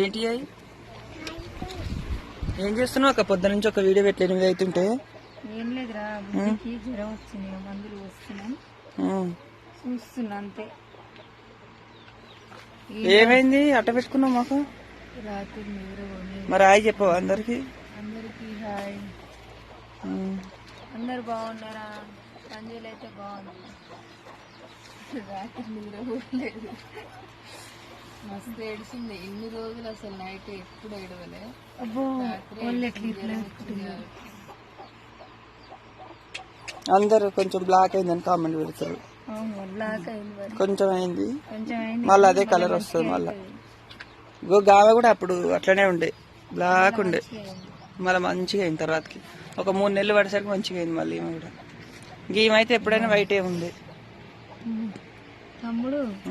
ఏంటి అయి ఏం చేస్తున్నావు అక్క? పొద్దు నుంచి ఒక వీడియో పెట్టలేదు, 8 అవుతుంటే. ఏం లేదురా, బుద్ధికి జ్వరం వచ్చింది, మందులు వస్తున్నాం చూస్తున్నా అంతే. ఏమైంది అట్ట పెట్టుకున్నావు మాకు? రాత్రి నిద్ర మరి హాయ్ చెప్పవు అందరికి? అందరికి హాయ్. అందరు బాగున్నారా? సంజయ్ అయితే బాగుంది. రాత్రి నిద్ర పోలేదు, మస్తు ఏడిసింది. ఇన్ని రోజులు అసలు నైట్ ఎప్పుడు ఏడవలే. అందరు కొంచెం బ్లాక్ అయిందని కామెంట్ పెడతారు. కొంచెం అయింది, మళ్ళీ అదే కలర్ వస్తుంది. మళ్ళా గామె కూడా అప్పుడు అట్లనే ఉండే, బ్లాక్ ఉండే, మళ్ళీ మంచిగా అయింది. తర్వాతకి ఒక 3 నెలలు పడేసరికి మంచిగా అయింది మళ్ళీ. ఈమె కూడా గీమైతే ఎప్పుడైనా వైటే ఉంది.